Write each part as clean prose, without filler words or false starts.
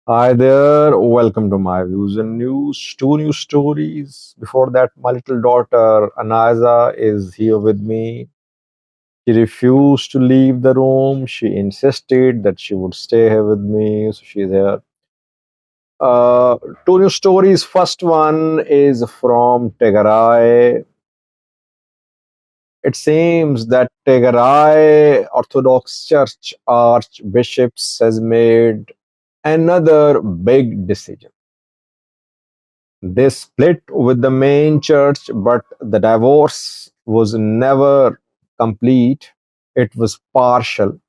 Hi there, welcome to my views and news. Two news stories. Before that, my little daughter Anaza is here with me. She refused to leave the room. She insisted that she would stay here with me, so she's here. Uh, Two news stories. First one is from Tigray. It seems that Tigray Orthodox Church Archbishops has made another big decision. They split with the main church, but the divorce was never complete. It was partial.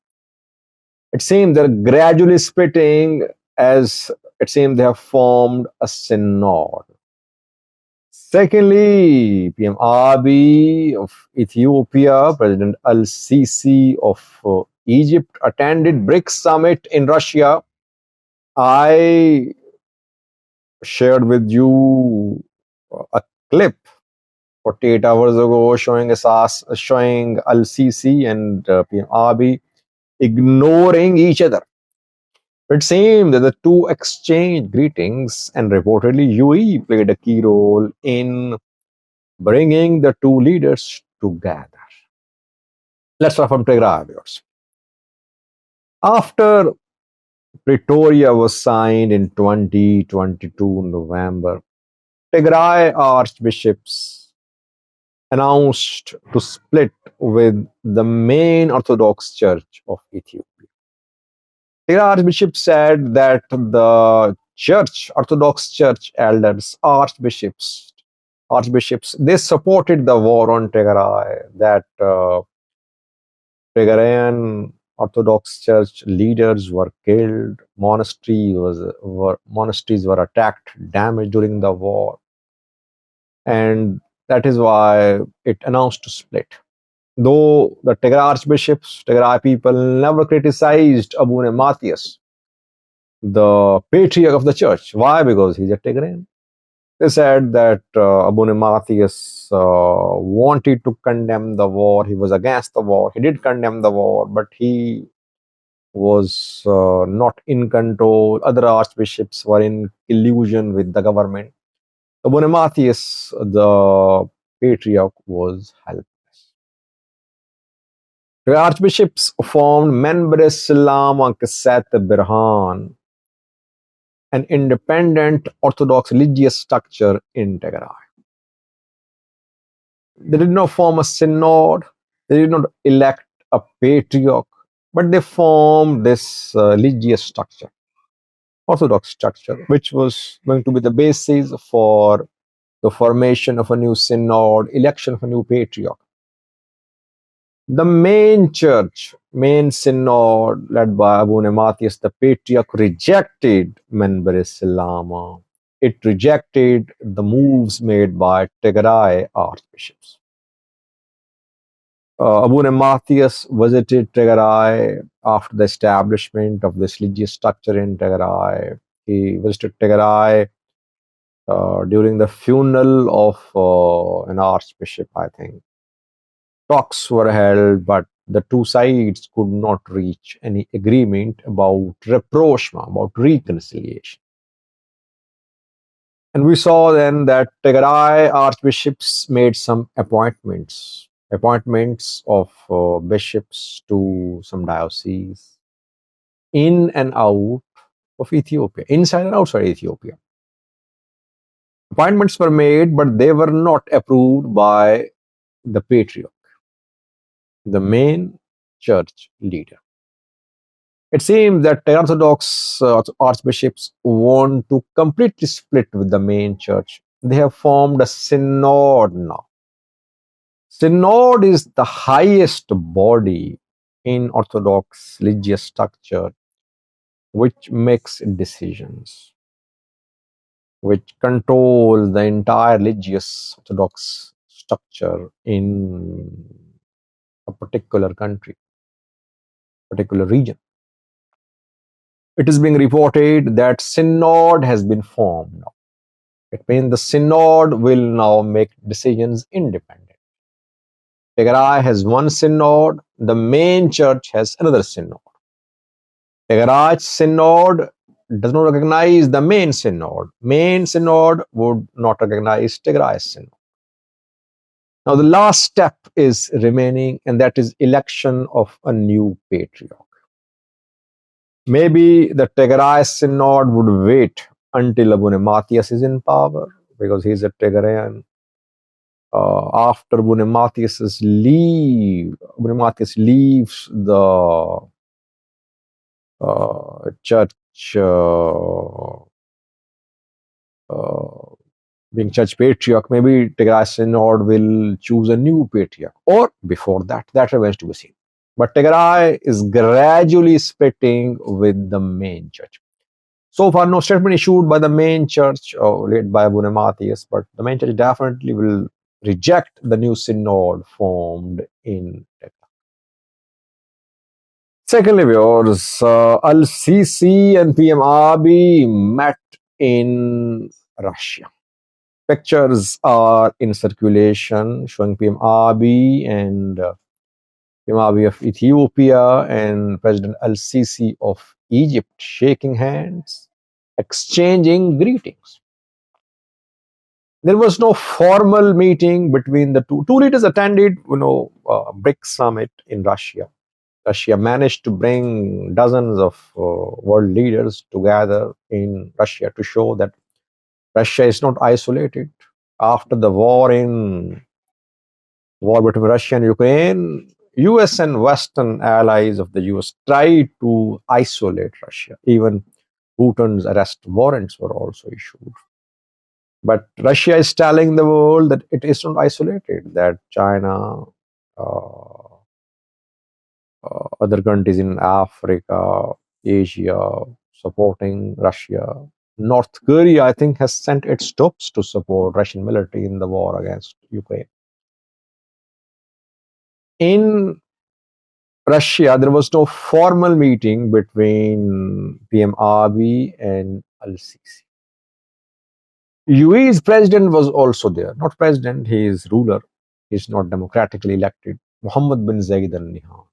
It seems they're gradually splitting as it seems they have formed a synod. Secondly, PM Abiy of Ethiopia, President Al Sisi of Egypt attended BRICS summit in Russia. I shared with you a clip 48 hours ago showing Al Sisi and PM Abiy ignoring each other. It seemed that the two exchanged greetings, and reportedly UAE played a key role in bringing the two leaders together. Let's start from Tigray. After Pretoria was signed in 2022 November, Tigray archbishops announced to split with the main Orthodox Church of Ethiopia. The Archbishop said that the church, Orthodox Church elders, archbishops, they supported the war on Tigray, that Tigrayan Orthodox Church leaders were killed, monasteries were attacked, damaged during the war, and that is why it announced to split. Though the Tigray archbishops, Tigray people never criticized Abune Matthias, the patriarch of the church. Why? Because he's a Tigrayan. They said that Abune Matthias wanted to condemn the war. He was against the war. He did condemn the war, but he was not in control. Other archbishops were in collusion with the government. Abune Matthias, the patriarch, was helpless. The archbishops formed Menber Islam Kasat Birhan, an independent Orthodox religious structure in Tigray. They did not form a synod, they did not elect a patriarch, but they formed this religious structure, Orthodox structure, which was going to be the basis for the formation of a new synod, election of a new patriarch. The main church, main synod led by Abune Matthias, the patriarch, rejected Menber Islam. It rejected the moves made by Tigray archbishops. Abune Matthias visited Tigray after the establishment of this religious structure in Tigray. He visited Tigray during the funeral of an archbishop, I think. Talks were held, but the two sides could not reach any agreement about rapprochement, about reconciliation. And we saw then that Tigray archbishops made some appointments of bishops to some dioceses in and out of Ethiopia, inside and outside Ethiopia. Appointments were made, but they were not approved by the patriarch, the main church leader. It seems that Orthodox archbishops want to completely split with the main church. They have formed a synod now. Synod is the highest body in Orthodox religious structure which makes decisions, which control the entire religious Orthodox structure in a particular country, particular region. It is being reported that synod has been formed now. It means the synod will now make decisions independent. Tigray has one synod, the main church has another synod. Tigray synod does not recognize the main synod. Main synod would not recognize Tigray synod. Now the last step is remaining, and that is election of a new patriarch. Maybe the Tigray synod would wait until Abune Matthias is in power, because he's a Tigrayan. After Abune Matthias leaves the church, being church patriarch, maybe Tigray synod will choose a new patriarch, or before that remains to be seen. But Tigray is gradually splitting with the main church. So far, no statement issued by the main church or led by Abune Matthias, but the main church definitely will reject the new synod formed in Tigray. Secondly, viewers, Al-Sisi and PM Abiy met in Russia. Pictures are in circulation showing PM Abiy and PM Abiy of Ethiopia and President Al-Sisi of Egypt shaking hands, exchanging greetings. There was no formal meeting between the two. Two leaders attended, BRICS summit in Russia. Russia managed to bring dozens of world leaders together in Russia to show that Russia is not isolated. After the war between Russia and Ukraine, US and Western allies of the US tried to isolate Russia. Even Putin's arrest warrants were also issued. But Russia is telling the world that it is not isolated, that China, other countries in Africa, Asia, supporting Russia. North Korea, I think, has sent its troops to support Russian military in the war against Ukraine. In Russia, there was no formal meeting between PM Abiy and Al-Sisi. UAE's president was also there. Not president, he is ruler. He is not democratically elected. Mohammed bin Zayed Al Nahyan.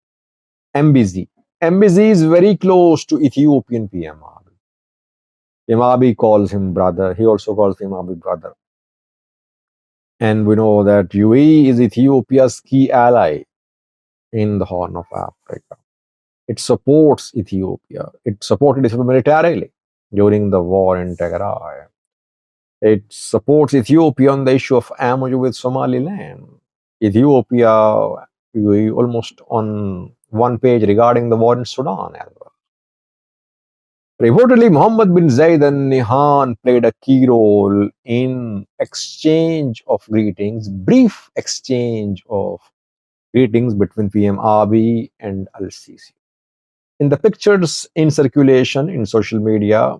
MBZ. MBZ is very close to Ethiopian PM Abiy. PM Abiy calls him brother. He also calls PM Abiy brother. And we know that UAE is Ethiopia's key ally in the Horn of Africa. It supports Ethiopia. It supported Ethiopia militarily during the war in Tigray. It supports Ethiopia on the issue of MOU with Somaliland. Ethiopia, UAE, almost on one page regarding the war in Sudan as well. Reportedly, Mohammed bin Zayed Al Nahyan played a key role in exchange of greetings, brief exchange of greetings between PM Abiy and Al-Sisi. In the pictures in circulation in social media,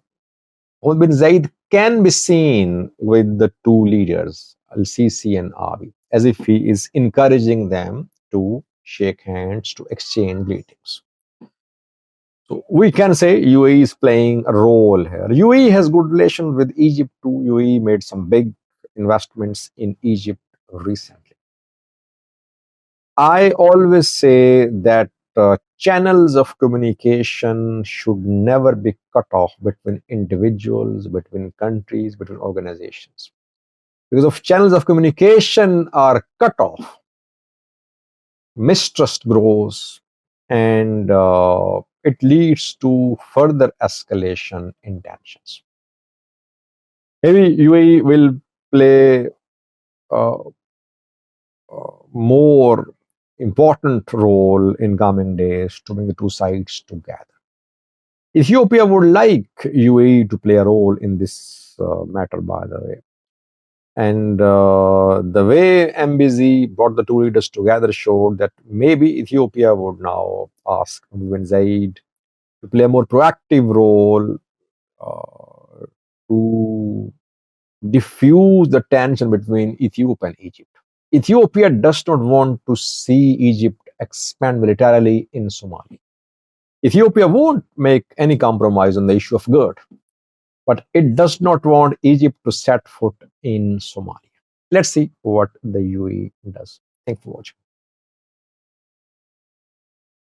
Mohammed bin Zayed can be seen with the two leaders, Al-Sisi and Abiy, as if he is encouraging them to shake hands, to exchange greetings. So we can say UAE is playing a role here. UAE has good relations with Egypt too. UAE made some big investments in Egypt recently. I always say that channels of communication should never be cut off between individuals, between countries, between organizations. Because if channels of communication are cut off, mistrust grows, and it leads to further escalation in tensions. Maybe UAE will play more important role in coming days to bring the two sides together. Ethiopia would like UAE to play a role in this matter, by the way. And the way MBZ brought the two leaders together showed that maybe Ethiopia would now ask bin Zayed to play a more proactive role to diffuse the tension between Ethiopia and Egypt. Ethiopia does not want to see Egypt expand militarily in Somalia. Ethiopia won't make any compromise on the issue of GERD, but it does not want Egypt to set foot in Somalia. Let's see what the UAE does. Thanks for watching.